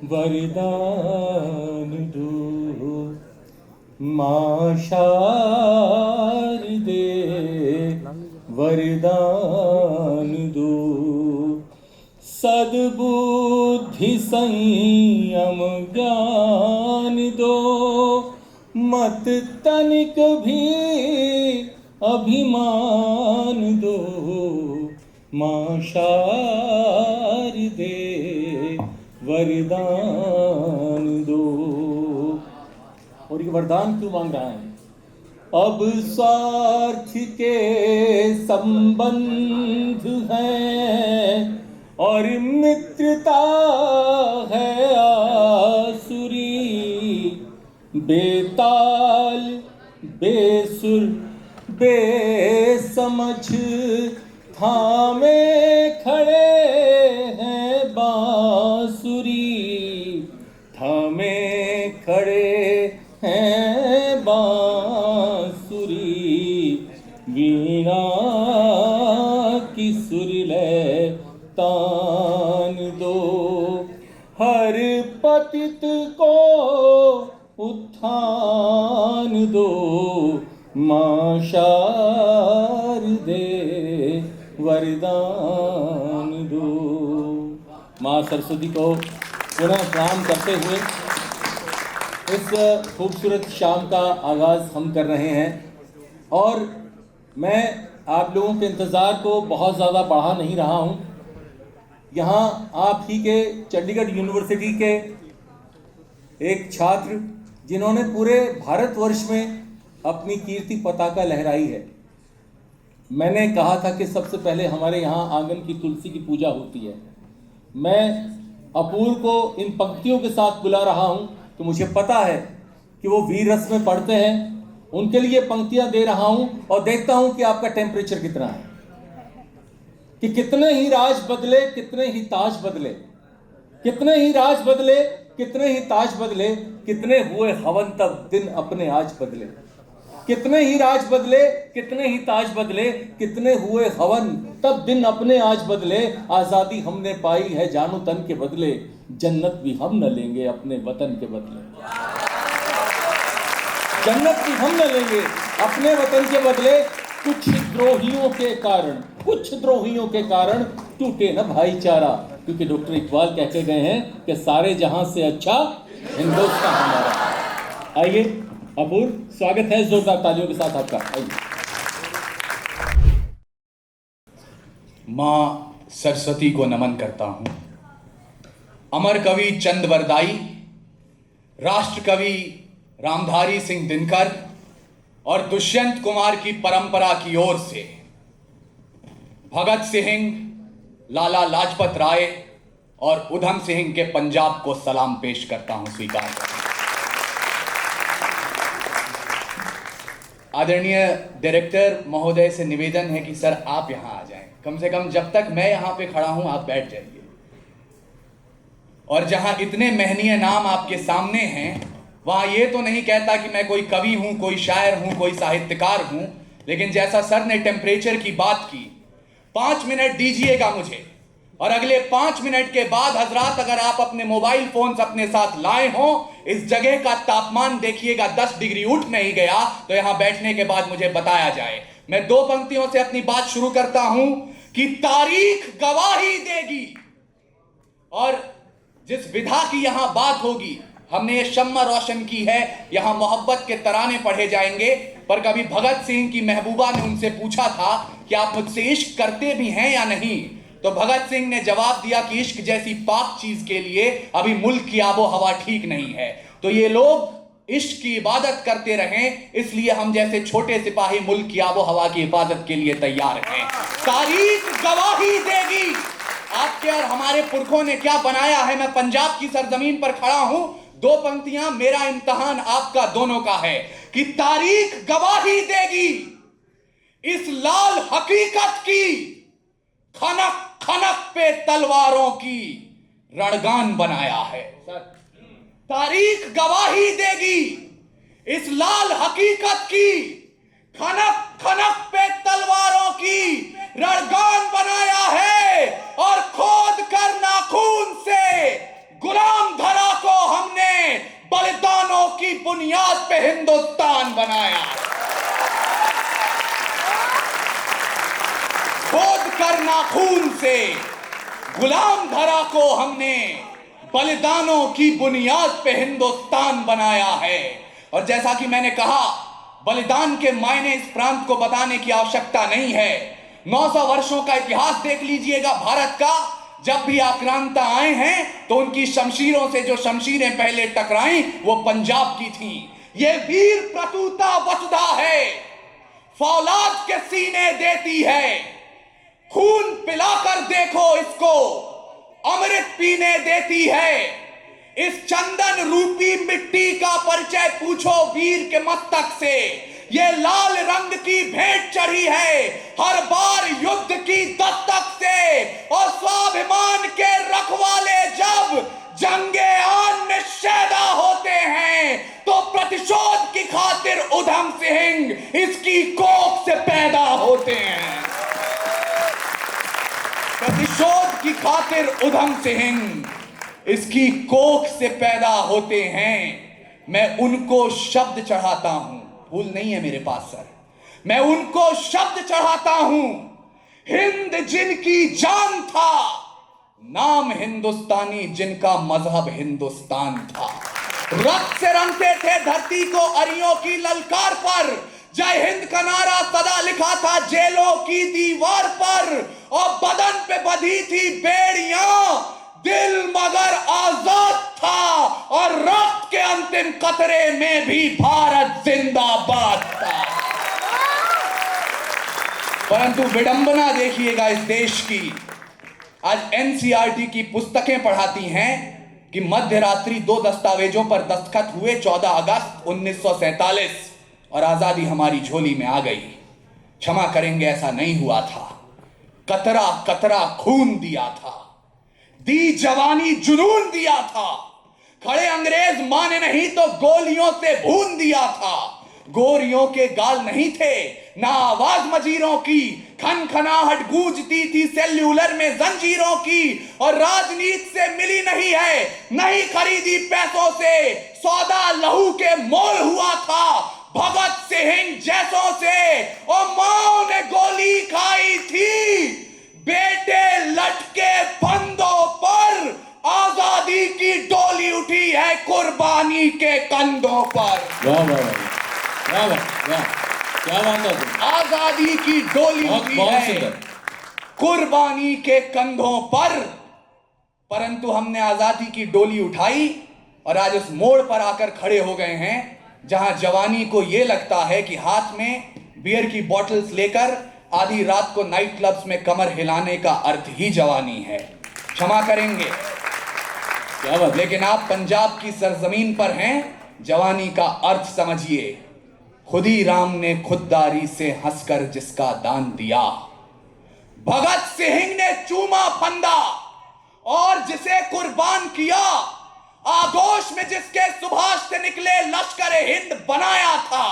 वरदान दो मां शारदे, वरदान दो सद्बुद्धि संयम ज्ञान दो, मत तनिक भी अभिमान दो मां शारदे, वरदान दो। और ये वरदान क्यों मांग रहा है? अब स्वार्थ के संबंध हैं और मित्रता है आसुरी, बेताल बेसुर बेसमझ थामे खड़े हैं बांसुरी, थामे खड़े हैं बांसुरी, वीणा की सुरलय तान दो, हर पतित को उत्थान दो मां शारदे, वरदान दो। मां सरस्वती को पुनः प्रणाम करते हुए इस खूबसूरत शाम का आगाज़ हम कर रहे हैं। और मैं आप लोगों के इंतज़ार को बहुत ज़्यादा बढ़ा नहीं रहा हूँ। यहाँ आप ही के चंडीगढ़ यूनिवर्सिटी के एक छात्र जिन्होंने पूरे भारतवर्ष में अपनी कीर्ति पताका लहराई है। मैंने कहा था कि सबसे पहले हमारे यहाँ आंगन की तुलसी की पूजा होती है। मैं अपूर्व को इन पंक्तियों के साथ बुला रहा हूँ तो मुझे पता है कि वो वीर रस में पढ़ते हैं। उनके लिए पंक्तियाँ दे रहा हूँ और देखता हूँ कि आपका टेम्परेचर कितना है, कि कितने ही राज बदले, कितने ही ताज बदले, कितने ही राज बदले, कितने ही ताज बदले, कितने हुए हवन तब दिन अपने आज बदले, कितने ही राज बदले, कितने ही ताज बदले, कितने हुए हवन तब दिन अपने आज बदले, आजादी हमने पाई है जानो तन के बदले, जन्नत भी हम न लेंगे अपने वतन के बदले, जन्नत भी हम न लेंगे अपने वतन के बदले, कुछ द्रोहियों के कारण, कुछ द्रोहियों के कारण टूटे न भाईचारा, क्योंकि डॉक्टर इकबाल कह के गए हैं कि सारे जहां से अच्छा हिंदुस्तान हमारा। आइए अपूर्व, स्वागत है जोरदार तालियों के साथ आपका। आइए। मां सरस्वती को नमन करता हूं। अमर कवि चंद वरदाई, राष्ट्र कवि रामधारी सिंह दिनकर और दुष्यंत कुमार की परंपरा की ओर से भगत सिंह, लाला लाजपत राय और उधम सिंह के पंजाब को सलाम पेश करता हूं, स्वीकार करता हूं। आदरणीय डायरेक्टर महोदय से निवेदन है कि सर आप यहां आ जाएं, कम से कम जब तक मैं यहां पे खड़ा हूं आप बैठ जाइए। और जहां इतने महनीय नाम आपके सामने हैं वहां ये तो नहीं कहता कि मैं कोई कवि हूं, कोई शायर हूं, कोई साहित्यकार हूं, लेकिन जैसा सर ने टेम्परेचर की बात की, 5 मिनट दीजिएगा मुझे और अगले 5 मिनट के बाद हजरात अगर आप अपने मोबाइल फोन्स अपने साथ लाए हों, इस जगह का तापमान देखिएगा 10 डिग्री उठ नहीं गया तो यहां बैठने के बाद मुझे बताया जाए। मैं 2 पंक्तियों से अपनी बात शुरू करता हूं कि तारीख गवाही देगी, और जिस विधा की यहां बात होगी, हमने ये शम्मा रोशन की है, यहां मोहब्बत के तराने पढ़े जाएंगे। पर कभी भगत सिंह की महबूबा ने उनसे पूछा था कि आप मुझसे इश्क करते भी हैं या नहीं, तो भगत सिंह ने जवाब दिया कि इश्क जैसी पाक चीज के लिए अभी मुल्क की आबो हवा ठीक नहीं है। तो ये लोग इश्क की इबादत करते रहें, इसलिए हम जैसे छोटे सिपाही मुल्क की आबो हवा की हिफाजत के लिए तैयार हैं। तारीख गवाही देगी आपके और हमारे पुरखों ने क्या बनाया है। मैं पंजाब की सरजमीन पर खड़ा हूं, 2 पंक्तियां, मेरा इम्तहान आपका दोनों का है कि तारीख गवाही देगी इस लाल हकीकत की, खनक खनक पे तलवारों की रणगान बनाया है। तारीख गवाही देगी इस लाल हकीकत की, खनक खनक पे तलवारों की रणगान बनाया है, और खोद कर नाखून से गुलाम धरा को हमने बलिदानों की बुनियाद पे हिंदुस्तान बनाया। खोद करना खून से गुलाम धरा को हमने बलिदानों की बुनियाद पे हिंदुस्तान बनाया है। और जैसा कि मैंने कहा, बलिदान के मायने इस प्रांत को बताने की आवश्यकता नहीं है। 900 वर्षों का इतिहास देख लीजिएगा भारत का। जब भी आक्रांता आए हैं तो उनकी शमशीरों से जो शमशीरें पहले टकराई वो पंजाब की थी। ये वीर प्रतुता वसुधा है, फौलाद के सीने देती है। खून पिलाकर देखो इसको, अमृत पीने देती है। इस चंदन रूपी मिट्टी का परिचय पूछो वीर के मस्तक से। ये लाल रंग की भेंट चढ़ी है हर बार युद्ध की दस्तक से। और स्वाभिमान के रखवाले जब जंगे आन में शैदा होते हैं तो प्रतिशोध की खातिर उधम सिंह इसकी कोख से पैदा होते हैं। प्रतिशोध की खातिर उधम सिंह इसकी कोख से पैदा होते हैं। मैं उनको शब्द चढ़ाता हूं, भूल नहीं है मेरे पास सर, मैं उनको शब्द चढ़ाता हूं। हिंद जिनकी जान था, नाम हिंदुस्तानी जिनका मजहब हिंदुस्तान था। रक्त से रंगते थे धरती को अरियों की ललकार पर। जय हिंद का नारा सदा लिखा था जेलों की दीवार पर। और बदन पे बंधी थी बेड़ियां, दिल मगर आजाद था। और रक्त के अंतिम कतरे में भी भारत जिंदाबाद था। परंतु विडंबना देखिएगा इस देश की। आज एनसीईआरटी की पुस्तकें पढ़ाती हैं कि मध्य रात्रि 2 दस्तावेजों पर दस्तखत हुए 14 अगस्त 1947 और आजादी हमारी झोली में आ गई। क्षमा करेंगे, ऐसा नहीं हुआ था। कतरा कतरा खून दिया था, दी जवानी जुनून दिया था। खड़े अंग्रेज माने नहीं तो गोलियों से भून दिया था। गोरियों के गाल नहीं थे ना आवाज मजीरों की, खनखनाहट गूंजती थी सेल्यूलर में जंजीरों की। और राजनीति से मिली नहीं है, नहीं खरीदी पैसों से, सौदा लहू के मोल हुआ था भगत सिंह जैसों से। और मां ने गोली खाई थी, बेटे लटके फंदों पर। आजादी की डोली उठी है कुर्बानी के कंधों पर। वाह वाह वाह वाह वाह, क्या बात है। आजादी की डोली उठी है कुर्बानी के कंधों पर। परंतु हमने आजादी की डोली उठाई और आज उस मोड़ पर आकर खड़े हो गए हैं जहां जवानी को यह लगता है कि हाथ में बियर की बॉटल्स लेकर आधी रात को नाइट क्लब्स में कमर हिलाने का अर्थ ही जवानी है। क्षमा करेंगे, क्या बात। लेकिन आप पंजाब की सरजमीन पर हैं। जवानी का अर्थ समझिए। खुदी राम ने खुददारी से हंसकर जिसका दान दिया। भगत सिंह ने चूमा फंदा और जिसे कुर्बान किया। आगोश में जिसके सुभाष से निकले लश्कर हिंद बनाया था।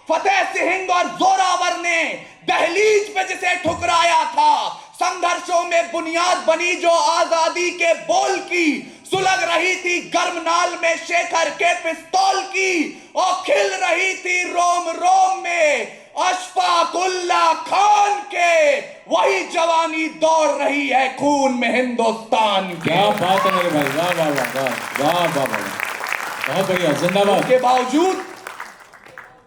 फतेह सिंह और जोरावर ने दहलीज पे जिसे ठुकराया था। संघर्षों में बुनियाद बनी जो आजादी के बोल की। सुलग रही थी गर्म नाल में शेखर के पिस्तौल की। और खिल रही थी रोम रोम में अशफाकुल्ला खान के। वही जवानी दौड़ रही है खून में हिंदुस्तान के। क्या बात है मेरे भाई, वाह वाह वाह वाह वाह वाह वाह, बहुत बढ़िया, जिंदाबाद। के बावजूद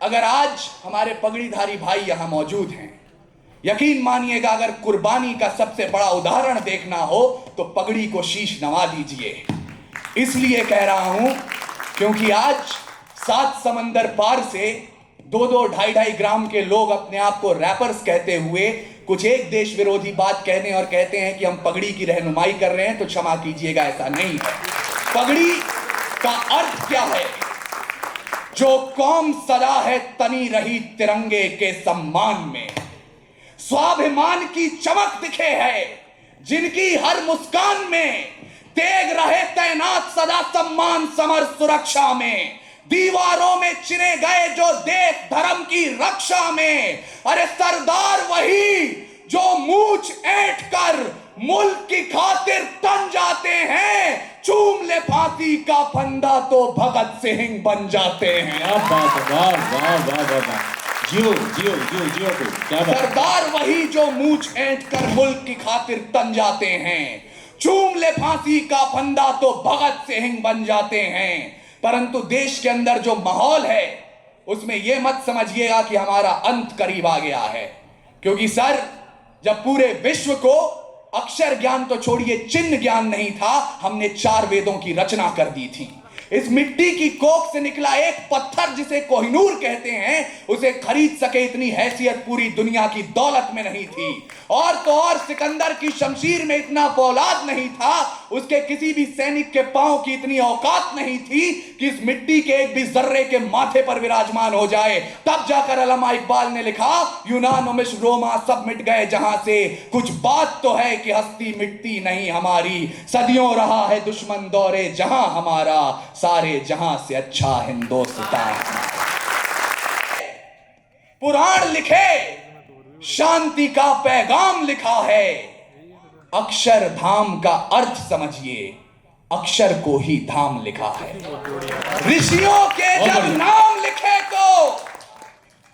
अगर आज हमारे पगड़ीधारी भाई यहां मौजूद हैं, यकीन मानिएगा अगर कुर्बानी का सबसे बड़ा उदाहरण देखना हो तो पगड़ी को शीश नवा दीजिए। इसलिए कह रहा हूं क्योंकि आज 7 समंदर पार से 2-2, 2.5 ग्राम के लोग अपने आप को रैपर्स कहते हुए कुछ एक देश विरोधी बात कहने और कहते हैं कि हम पगड़ी की रहनुमाई कर रहे हैं, तो क्षमा कीजिएगा, ऐसा नहीं है। पगड़ी का अर्थ क्या है? जो कौम सदा है तनी रही तिरंगे के सम्मान में, स्वाभिमान की चमक दिखे है जिनकी हर मुस्कान में, तेग रहे तैनात सदा सम्मान समर सुरक्षा में, दीवारों में चिने गए जो देश धर्म की रक्षा में। अरे सरदार वही जो मूछ ऐंठ कर मुल्क की खातिर तन जाते हैं, चूम ले फांसी का फंदा तो भगत सिंह बन जाते हैं। क्या बात है, वाह वाह वाह वाह वाह, जियो जियो जियो जियो को, क्या बात। सरदार वही जो मूंछ ऐंठ कर मुल्क की खातिर तन जाते हैं, चूम ले फांसी का फंदा तो भगत सिंह बन जाते हैं। परंतु देश के अंदर जो माहौल है उसमें यह मत समझिएगा कि हमारा अंत करीब आ गया है, क्योंकि सर जब पूरे विश्व को अक्षर ज्ञान तो छोड़िए चिन्ह ज्ञान नहीं था, हमने 4 वेदों की रचना कर दी थी। इस मिट्टी की कोख से निकला एक पत्थर जिसे कोहिनूर कहते हैं, उसे खरीद सके इतनी हैसियत पूरी दुनिया की दौलत में नहीं थी। और तो और सिकंदर की शमशीर में इतना फौलाद नहीं था, उसके किसी भी सैनिक के पांव की इतनी औकात नहीं थी कि इस मिट्टी के एक भी जर्रे के माथे पर विराजमान हो जाए। तब जाकर अल्लामा इकबाल ने लिखा, यूनान और मिस्र रोमा सब मिट गए जहां से, कुछ बात तो है कि हस्ती मिटती नहीं हमारी, सदियों रहा है दुश्मन दौरे जहां हमारा, सारे जहां से अच्छा हिंदुस्तान। पुराण लिखे शांति का पैगाम लिखा है, अक्षर धाम का अर्थ समझिए, अक्षर को ही धाम लिखा है। ऋषियों के जब नाम लिखे तो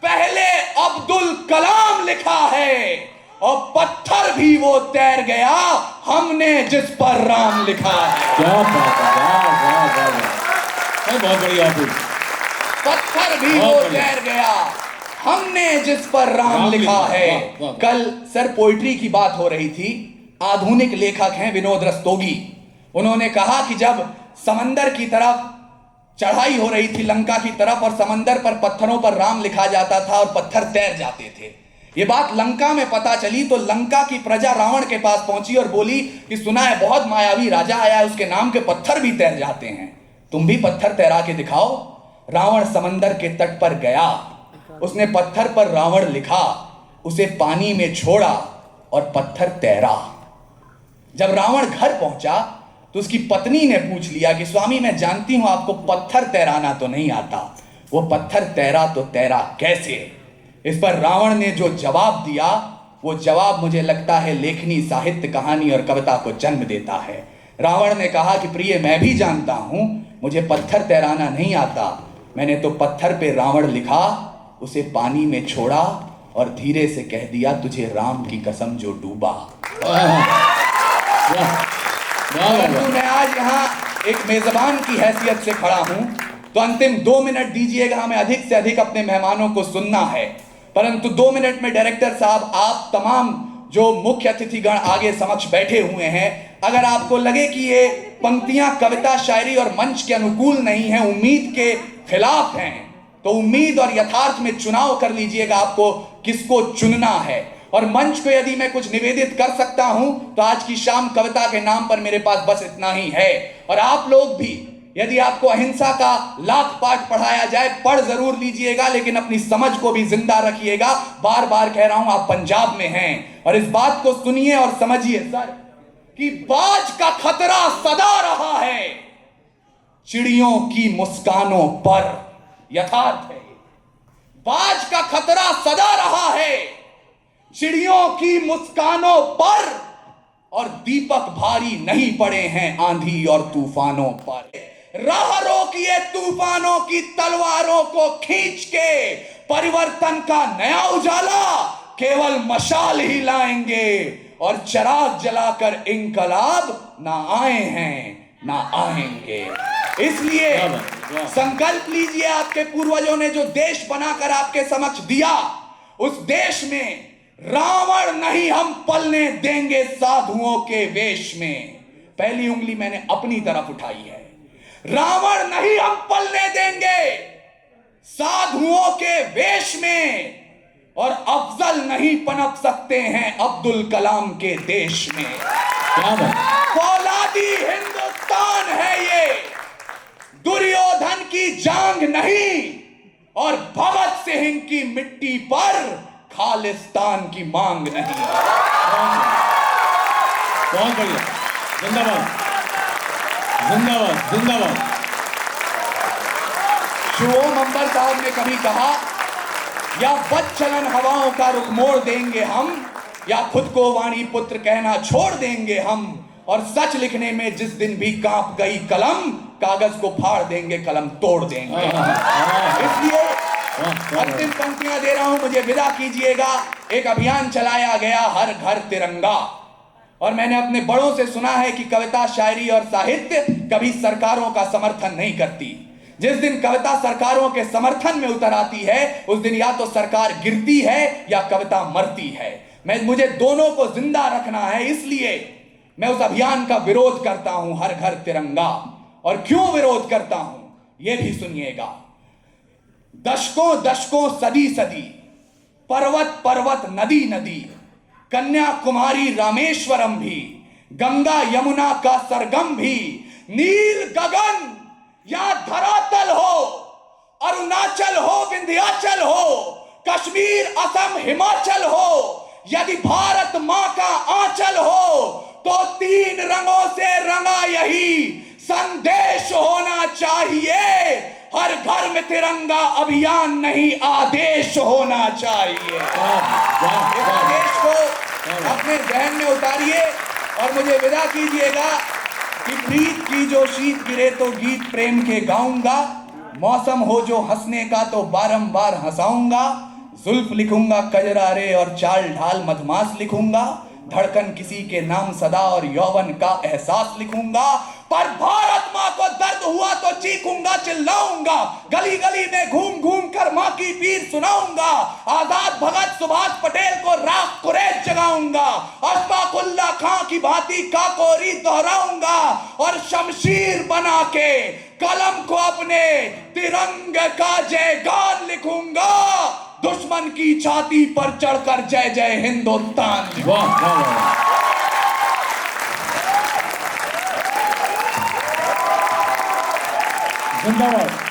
पहले अब्दुल कलाम लिखा है, और पत्थर भी वो तैर गया हमने जिस पर राम लिखा है। क्या बात है, वाह वाह वाह वाह, बहुत बढ़िया। पत्थर भी वो तैर गया हमने जिस पर राम लिखा है। कल सर पोइट्री की बात हो रही थी, आधुनिक लेखक हैं विनोद रस्तोगी, उन्होंने कहा कि जब समंदर की तरफ चढ़ाई हो रही थी लंका की तरफ, और समंदर पर पत्थरों पर राम लिखा जाता था और पत्थर तैर जाते थे। ये बात लंका में पता चली तो लंका की प्रजा रावण के पास पहुंची और बोली कि सुना है बहुत मायावी राजा आया है, उसके नाम के पत्थर भी तैर जाते हैं, तुम भी पत्थर तैरा के दिखाओ। रावण समंदर के तट पर गया, उसने पत्थर पर रावण लिखा, उसे पानी में छोड़ा और पत्थर तैरा। जब रावण घर पहुंचा तो उसकी पत्नी ने पूछ लिया कि स्वामी मैं जानती हूं आपको पत्थर तैराना तो नहीं आता, वो पत्थर तैरा तो तैरा कैसे? इस पर रावण ने जो जवाब दिया, वो जवाब मुझे लगता है लेखनी, साहित्य, कहानी और कविता को जन्म देता है। रावण ने कहा कि प्रिय मैं भी जानता हूं मुझे पत्थर तैराना नहीं आता, मैंने तो पत्थर पे रावण लिखा, उसे पानी में छोड़ा और धीरे से कह दिया तुझे राम की कसम जो डूबा। मैं आज यहाँ एक मेजबान की हैसियत से खड़ा हूं तो अंतिम 2 मिनट दीजिएगा, हमें अधिक से अधिक अपने मेहमानों को सुनना है। परंतु 2 मिनट में डायरेक्टर साहब, आप तमाम जो मुख्य अतिथिगण आगे समक्ष बैठे हुए हैं, अगर आपको लगे कि ये पंक्तियां कविता शायरी और मंच के अनुकूल नहीं है, उम्मीद के खिलाफ हैं, तो उम्मीद और यथार्थ में चुनाव कर लीजिएगा आपको किसको चुनना है। और मंच को यदि मैं कुछ निवेदित कर सकता हूं तो आज की शाम कविता के नाम पर मेरे पास बस इतना ही है। और आप लोग भी यदि आपको अहिंसा का लाख पाठ पढ़ाया जाए पढ़ जरूर लीजिएगा, लेकिन अपनी समझ को भी जिंदा रखिएगा। बार बार कह रहा हूं आप पंजाब में हैं और इस बात को सुनिए और समझिए सर कि बाज का खतरा सदा रहा है चिड़ियों की मुस्कानों पर। यथार्थ है, बाज का खतरा सदा रहा है चिड़ियों की मुस्कानों पर, और दीपक भारी नहीं पड़े हैं आंधी और तूफानों पर। राह रोकिए तूफानों की तलवारों को खींच के, परिवर्तन का नया उजाला केवल मशाल ही लाएंगे, और चिराग जलाकर इंकलाब ना आए हैं ना आएंगे। इसलिए संकल्प लीजिए, आपके पूर्वजों ने जो देश बनाकर आपके समक्ष दिया, उस देश में रावण नहीं हम पलने देंगे साधुओं के वेश में। पहली उंगली मैंने अपनी तरफ उठाई है। रावण नहीं हम पलने देंगे साधुओं के वेश में, और अफजल नहीं पनप सकते हैं अब्दुल कलाम के देश में। फौलादी हिंदुस्तान है ये, दुर्योधन की जांग नहीं, और भगत सिंह की मिट्टी पर खालिस्तान की मांग नहीं। बहुत बढ़िया, जिंदाबाद जिंदाबाद जिंदाबाद। शुभम अंबर साहब ने कभी कहा, या बद चलन हवाओं का रुख मोड़ देंगे हम, या खुद को वाणी पुत्र कहना छोड़ देंगे हम, और सच लिखने में जिस दिन भी कांप गई कलम, कागज को फाड़ देंगे, कलम तोड़ देंगे। इसलिए अंतिम पंक्तियां दे रहा हूं, मुझे विदा कीजिएगा। एक अभियान चलाया गया, हर घर तिरंगा, और मैंने अपने बड़ों से सुना है कि कविता, शायरी और साहित्य कभी सरकारों का समर्थन नहीं करती। जिस दिन कविता सरकारों के समर्थन में उतर आती है, उस दिन या तो सरकार गिरती है या कविता मरती है। मुझे दोनों को जिंदा रखना है, इसलिए मैं उस अभियान का विरोध करता हूं, हर घर तिरंगा। और क्यों विरोध करता हूं, यह भी सुनिएगा। दशकों दशकों, सदी सदी, पर्वत पर्वत, नदी नदी, कन्याकुमारी रामेश्वरम भी, गंगा यमुना का सरगम भी, नील गगन या धरातल हो, अरुणाचल हो, विंध्याचल हो, कश्मीर असम हिमाचल हो, यदि भारत मां का आंचल हो, तो 3 रंगों से रंगा यही संदेश होना चाहिए। हर घर में तिरंगा अभियान नहीं, आदेश होना चाहिए। इस आदेश को अपने जहन में उतारिए और मुझे विदा कीजिएगा कि प्रीत की जो शीत गिरे तो गीत प्रेम के गाऊंगा, मौसम हो जो हंसने का तो बारंबार हंसाऊंगा, जुल्फ लिखूंगा कजरा रे और चाल ढाल मधमास लिखूंगा, धड़कन किसी के नाम सदा और यौवन का एहसास लिखूंगा, पर भारत मां को दर्द हुआ तो चीखूंगा, चिल्लाऊंगा, गली गली में घूम घूम कर मां की पीर सुनाऊंगा, आजाद भगत सुभाष पटेल को राख कुरैश जगाऊंगा, अशफाकुल्लाह खां की भांति काकोरी दोहराऊंगा, और शमशीर बना के कलम को अपने तिरंगे का जयगान लिखूंगा, दुश्मन की छाती पर चढ़कर जय जय हिंदुस्तान। वाह। जिंदाबाद।